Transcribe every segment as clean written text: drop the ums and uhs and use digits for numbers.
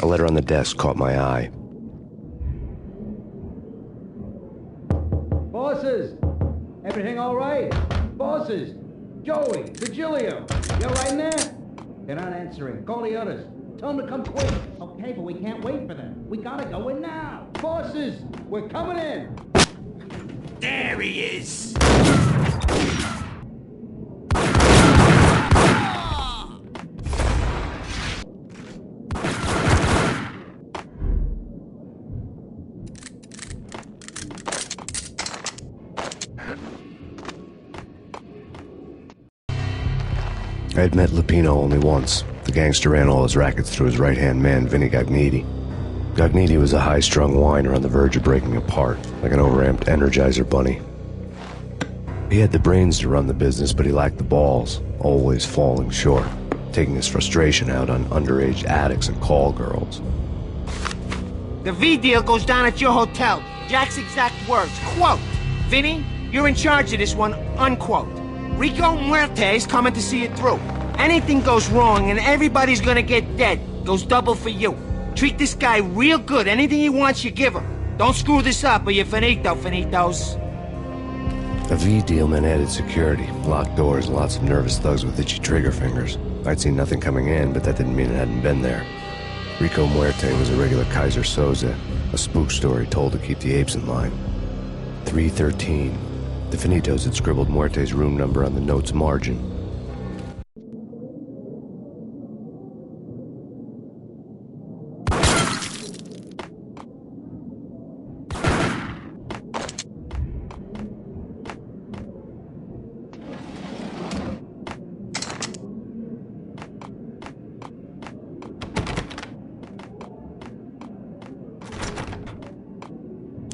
A letter on the desk caught my eye. Bosses! Everything all right? Bosses! Joey! Virgilio! You all right in there? They're not answering. Call the others. Tell them to come quick. Okay, but we can't wait for them. We gotta go in now. Bosses! We're coming in! There he is! I had met Lupino only once. The gangster ran all his rackets through his right-hand man, Vinny Gagniti. Gagniti was a high-strung whiner on the verge of breaking apart, like an overamped Energizer bunny. He had the brains to run the business, but he lacked the balls, always falling short, taking his frustration out on underage addicts and call girls. The V deal goes down at your hotel. Jack's exact words, quote, "Vinny, you're in charge of this one," unquote. Rico Muerte's coming to see it through. Anything goes wrong and everybody's gonna get dead. Goes double for you. Treat this guy real good. Anything he wants, you give him. Don't screw this up or you're finito, finitos. A V deal meant added security, locked doors, and lots of nervous thugs with itchy trigger fingers. I'd seen nothing coming in, but that didn't mean it hadn't been there. Rico Muerte was a regular Kaiser Soze, a spook story told to keep the apes in line. 313. The Finitos had scribbled Muerte's room number on the note's margin.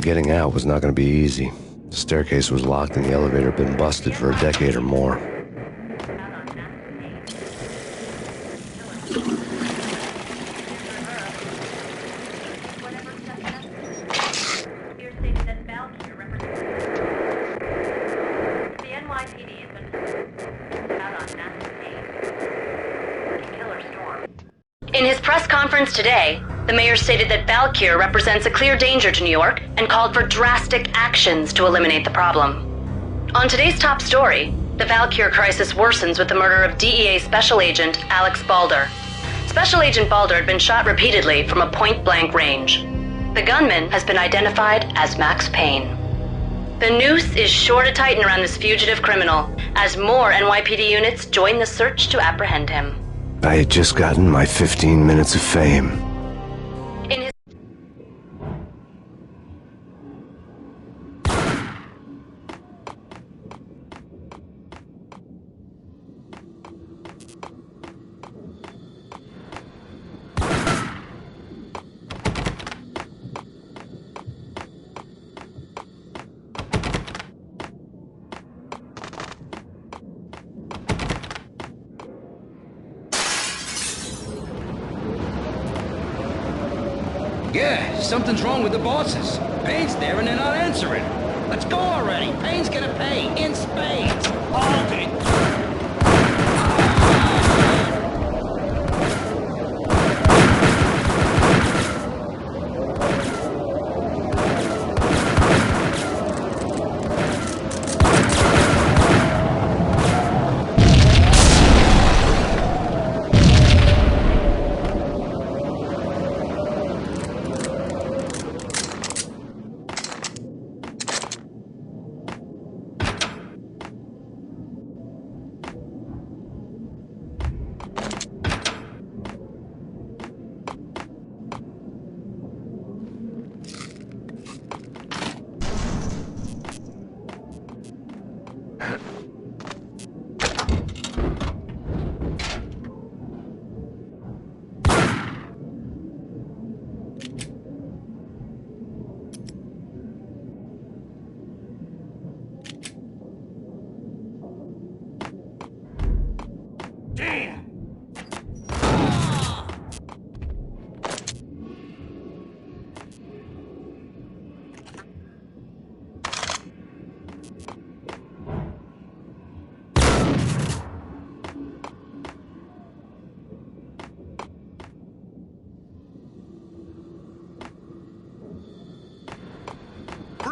Getting out was not going to be easy. The staircase was locked and the elevator had been busted for a decade or more. In his press conference today, the mayor stated that Valkyr represents a clear danger to New York and called for drastic actions to eliminate the problem. On today's top story, the Valkyr crisis worsens with the murder of DEA Special Agent Alex Balder. Special Agent Balder had been shot repeatedly from a point-blank range. The gunman has been identified as Max Payne. The noose is sure to tighten around this fugitive criminal as more NYPD units join the search to apprehend him. I had just gotten my 15 minutes of fame. In his Yeah, something's wrong with the bosses. Payne's there and they're not answering. Let's go already. Payne's gonna pay in spades. Hold it.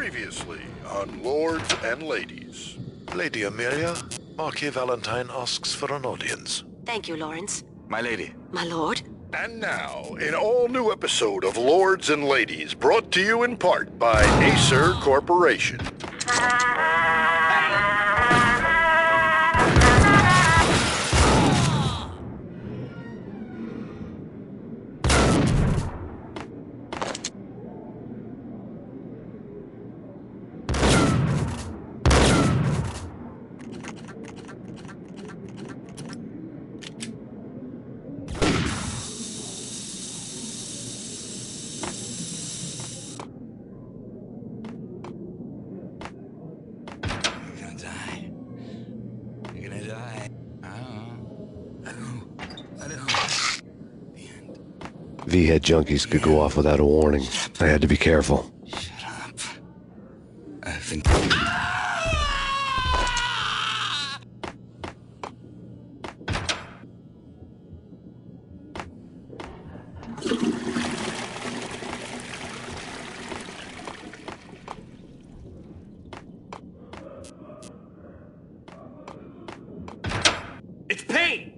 Previously on Lords and Ladies. Lady Amelia, Marquis Valentine asks for an audience. Thank you, Lawrence. My lady. My lord? And now, an all-new episode of Lords and Ladies, brought to you in part by Acer Corporation. V-head junkies could go off without a warning. I had to be careful. Shut up. I think... It's Payne!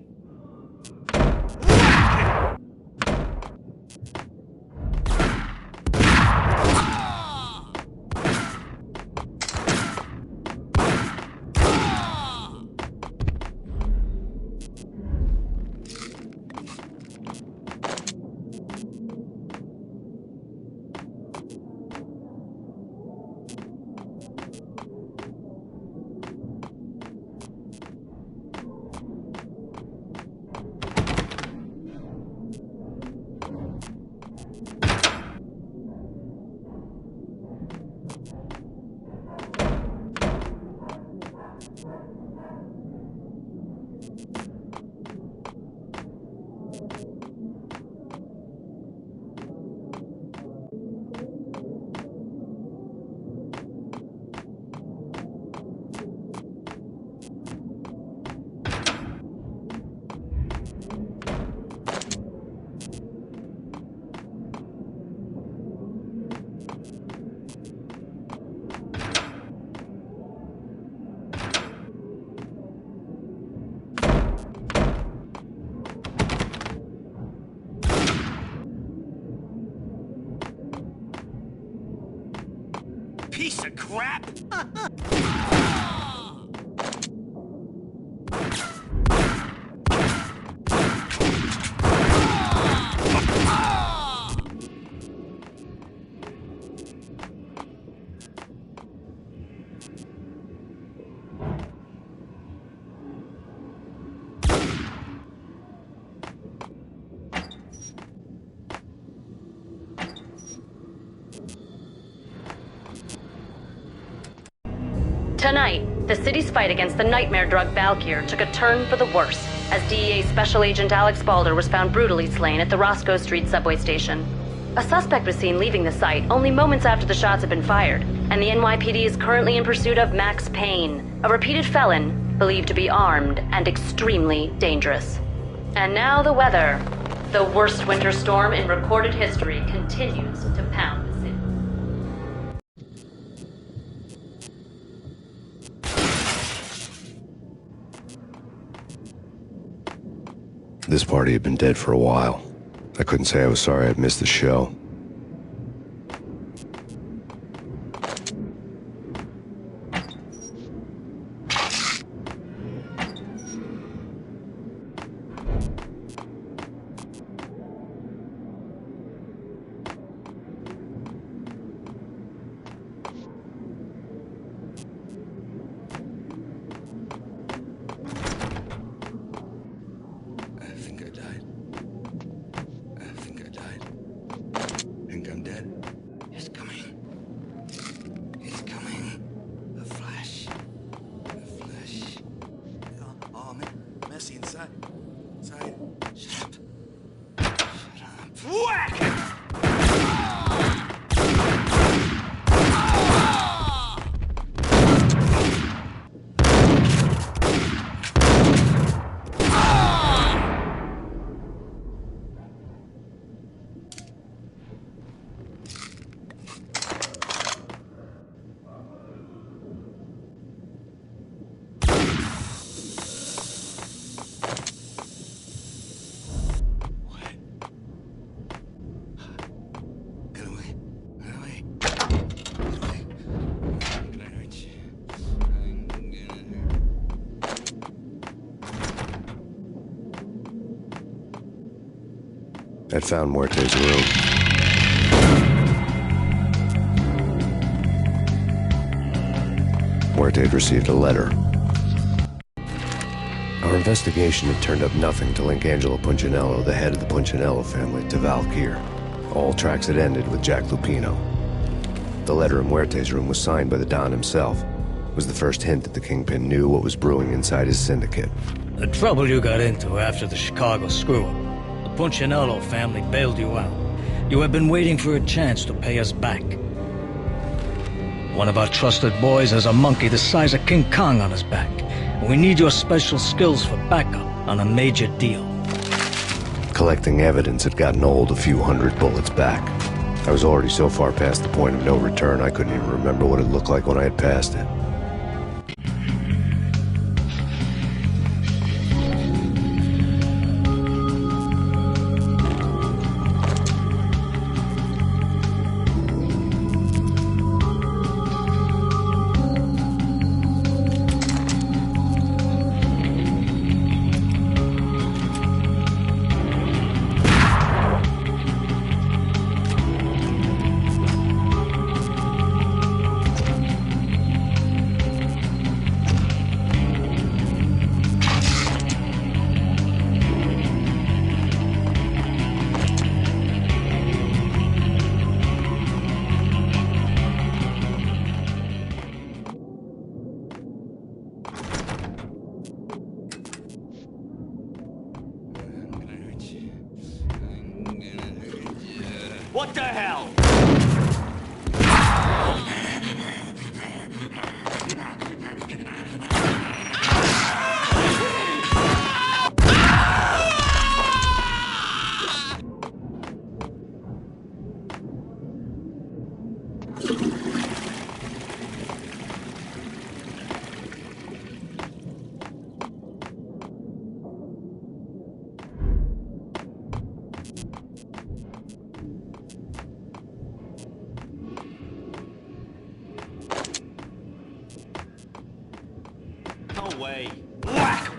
Piece of crap! Tonight, the city's fight against the nightmare drug Valkyr took a turn for the worse, as DEA Special Agent Alex Balder was found brutally slain at the Roscoe Street subway station. A suspect was seen leaving the site only moments after the shots had been fired, and the NYPD is currently in pursuit of Max Payne, a repeated felon, believed to be armed and extremely dangerous. And now the weather. The worst winter storm in recorded history continues to pound the city. This party had been dead for a while. I couldn't say I was sorry I'd missed the show. I think I died. I'd found Muerte's room. Muerte had received a letter. Our investigation had turned up nothing to link Angelo Punchinello, the head of the Punchinello family, to Valkyr. All tracks had ended with Jack Lupino. The letter in Muerte's room was signed by the Don himself. It was the first hint that the Kingpin knew what was brewing inside his syndicate. The trouble you got into after the Chicago screw-up. The Punchinello family bailed you out. You have been waiting for a chance to pay us back. One of our trusted boys has a monkey the size of King Kong on his back. We need your special skills for backup on a major deal. Collecting evidence had gotten old a few hundred bullets back. I was already so far past the point of no return, I couldn't even remember what it looked like when I had passed it. What the hell? No way. Whack!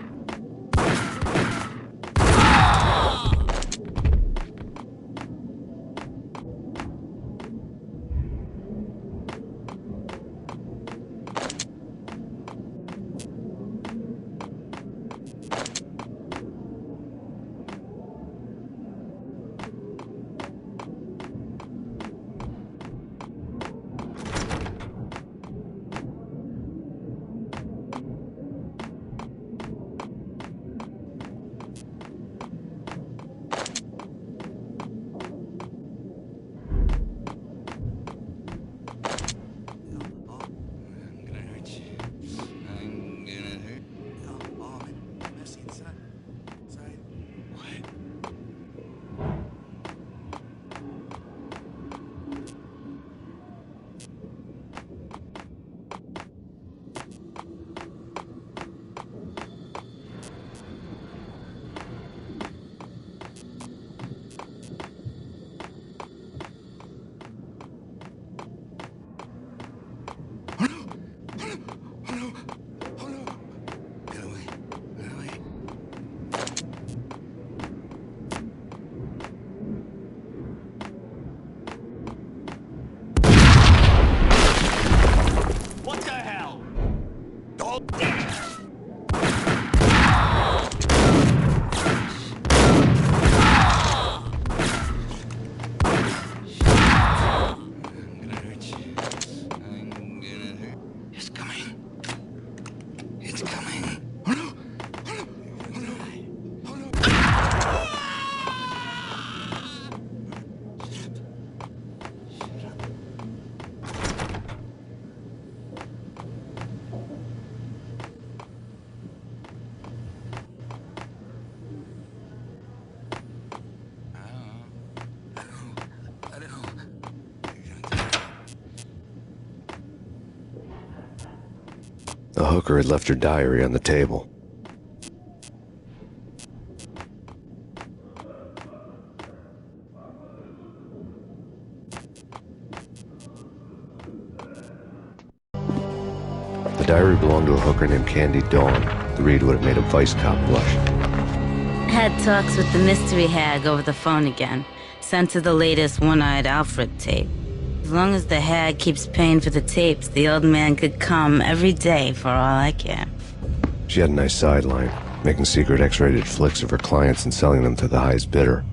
The hooker had left her diary on the table. The diary belonged to a hooker named Candy Dawn. The read would have made a vice cop blush. Had had talks with the mystery hag over the phone again. Sent her the latest One-Eyed Alfred tape. As long as the hag keeps paying for the tapes, the old man could come every day for all I care. She had a nice sideline, making secret X-rated flicks of her clients and selling them to the highest bidder.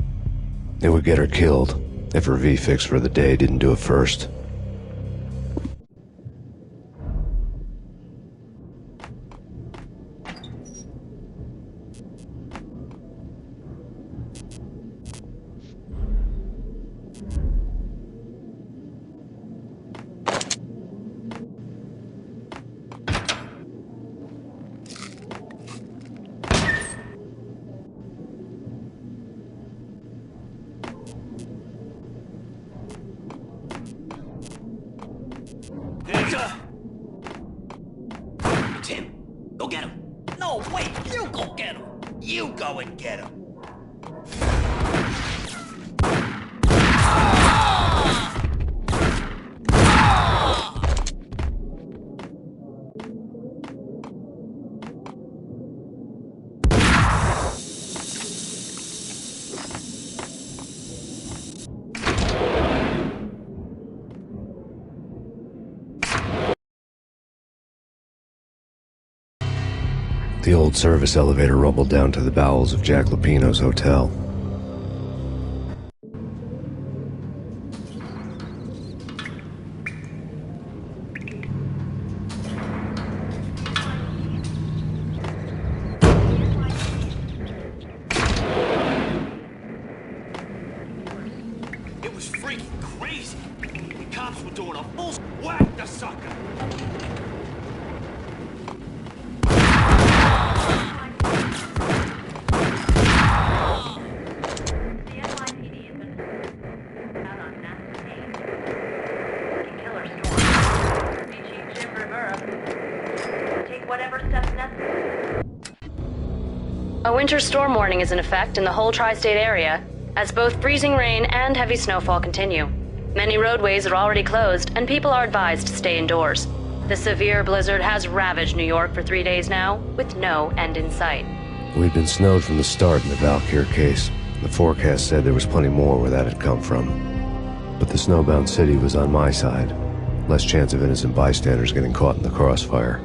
It would get her killed if her V-fix for the day didn't do it first. It's him. Go get him. No, wait, you go get him. You go and get him. The old service elevator rumbled down to the bowels of Jack Lupino's hotel. It was freaking crazy. The cops were doing a full whack the sucker. A winter storm warning is in effect in the whole tri-state area, as both freezing rain and heavy snowfall continue. Many roadways are already closed, and people are advised to stay indoors. The severe blizzard has ravaged New York for 3 days now, with no end in sight. We'd been snowed from the start in the Valkyr case. The forecast said there was plenty more where that had come from. But the snowbound city was on my side. Less chance of innocent bystanders getting caught in the crossfire.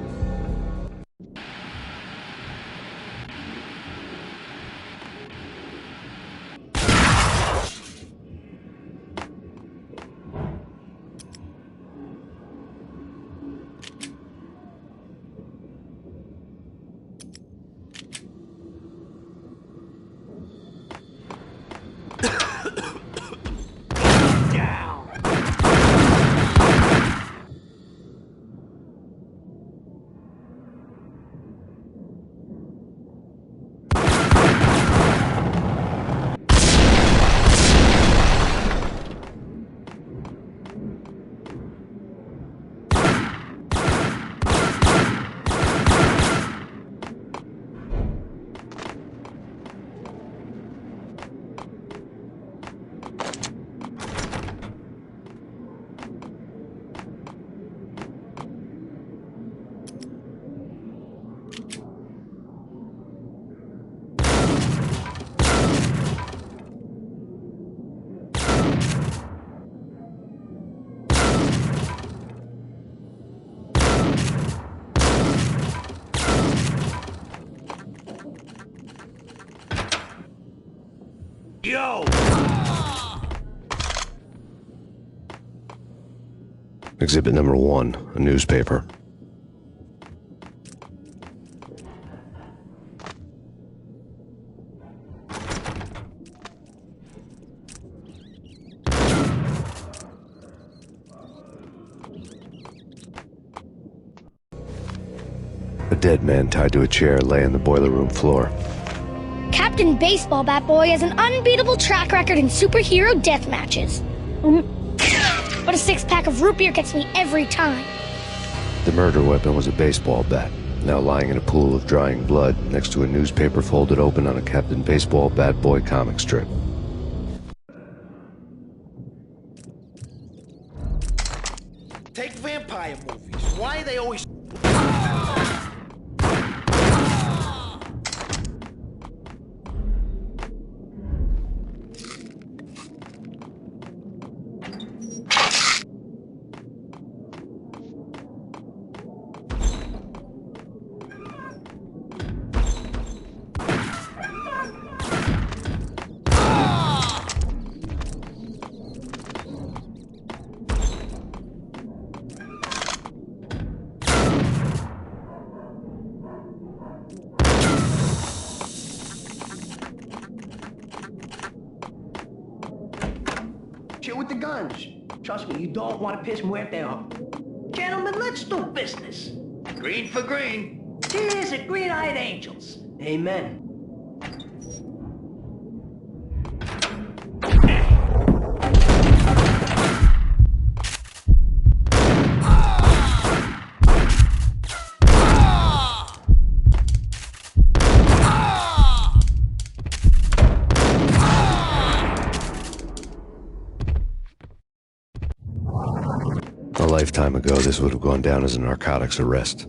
Yo! Exhibit number 1, a newspaper. A dead man tied to a chair lay on the boiler room floor. Captain Baseball Bat Boy has an unbeatable track record in superhero death matches. But a 6-pack of root beer gets me every time. The murder weapon was a baseball bat, now lying in a pool of drying blood next to a newspaper folded open on a Captain Baseball Bat Boy comic strip. Take vampire movies. Why are they always... with the guns. Trust me, you don't want to piss Muerte off. Gentlemen, let's do business. Green for green. Cheers at green-eyed angels. Amen. A lifetime ago, this would have gone down as a narcotics arrest.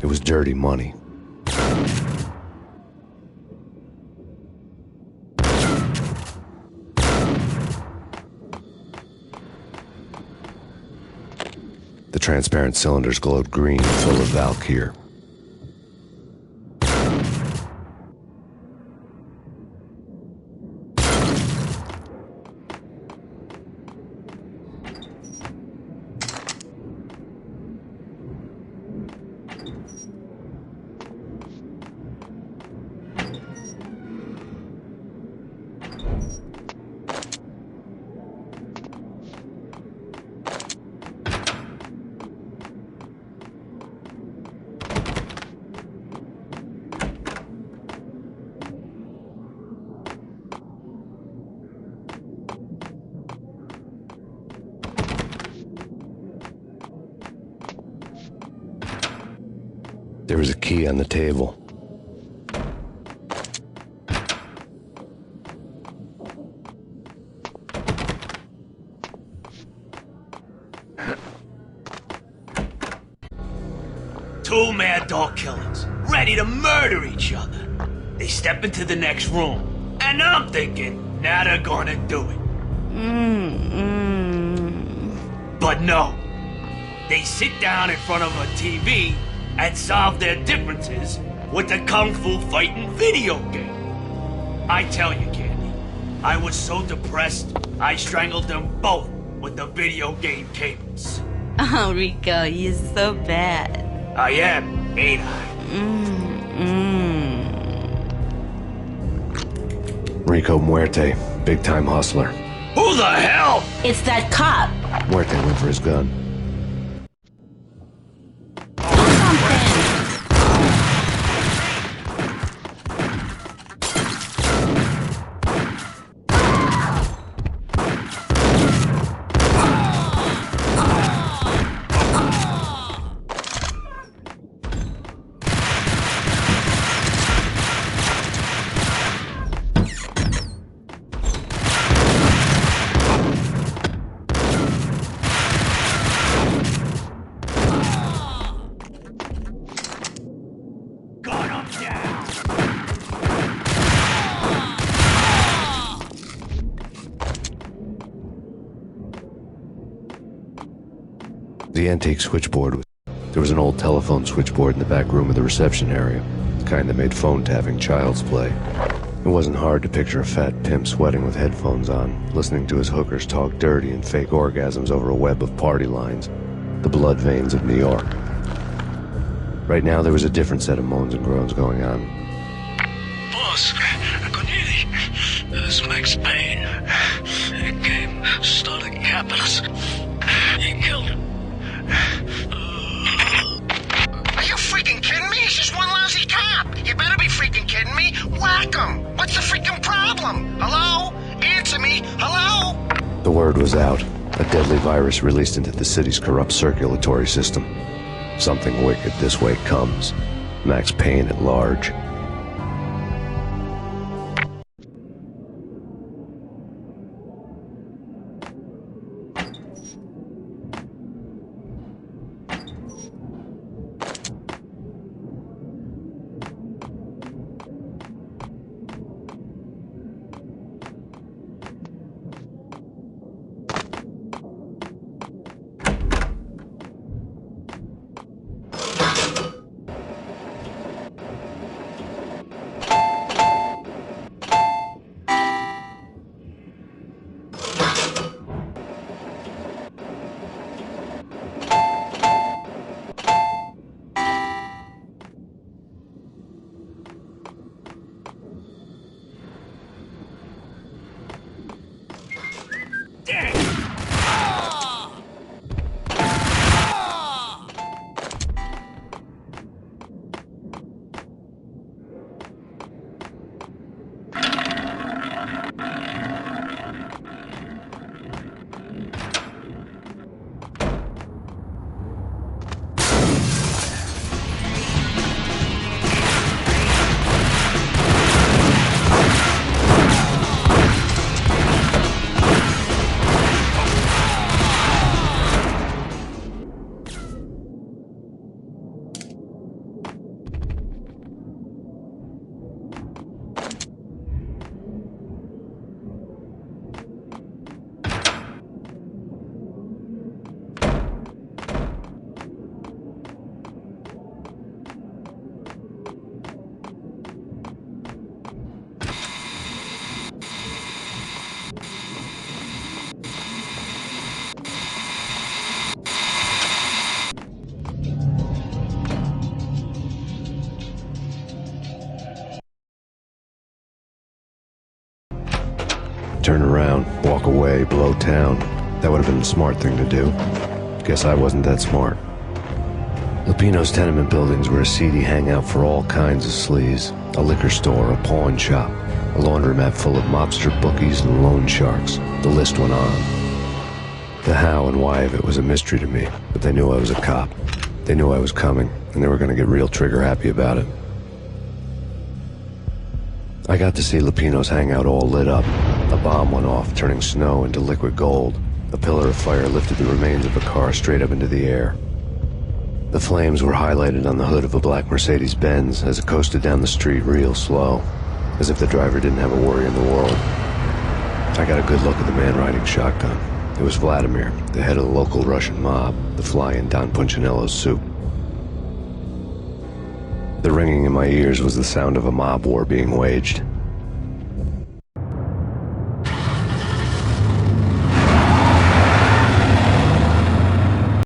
It was dirty money. The transparent cylinders glowed green, full of Valkyr. There was a key on the table. Two mad dog killers, ready to murder each other. They step into the next room, and I'm thinking, now they're gonna do it. But no. They sit down in front of a TV and solve their differences with the Kung Fu fighting video game. I tell you, Candy, I was so depressed, I strangled them both with the video game cables. Oh, Rico, you're so bad. I am, ain't I? Rico Muerte, big-time hustler. Who the hell? It's that cop. Muerte went for his gun. The antique switchboard. There was an old telephone switchboard in the back room of the reception area, the kind that made phone tapping child's play. It wasn't hard to picture a fat pimp sweating with headphones on, listening to his hookers talk dirty and fake orgasms over a web of party lines, the blood veins of New York. Right now, there was a different set of moans and groans going on. Boss, Cornelia, this is Max Payne. He came, started capping us. He killed him. Are you freaking kidding me? He's just one lousy cop. You better be freaking kidding me. Whack him. What's the freaking problem? Hello? Answer me. Hello? The word was out. A deadly virus released into the city's corrupt circulatory system. Something wicked this way comes. Max Payne at large. turn around, walk away, blow town. That would have been the smart thing to do. Guess I wasn't that smart. Lupino's tenement buildings were a seedy hangout for all kinds of sleaze. A liquor store, a pawn shop, a laundromat full of mobster bookies and loan sharks. The list went on. The how and why of it was a mystery to me, but they knew I was a cop. They knew I was coming, and they were going to get real trigger-happy about it. I got to see Lupino's hangout all lit up. A bomb went off, turning snow into liquid gold. A pillar of fire lifted the remains of a car straight up into the air. The flames were highlighted on the hood of a black Mercedes-Benz as it coasted down the street real slow, as if the driver didn't have a worry in the world. I got a good look at the man riding shotgun. It was Vladimir, the head of the local Russian mob, the fly in Don Punchinello's soup. The ringing in my ears was the sound of a mob war being waged.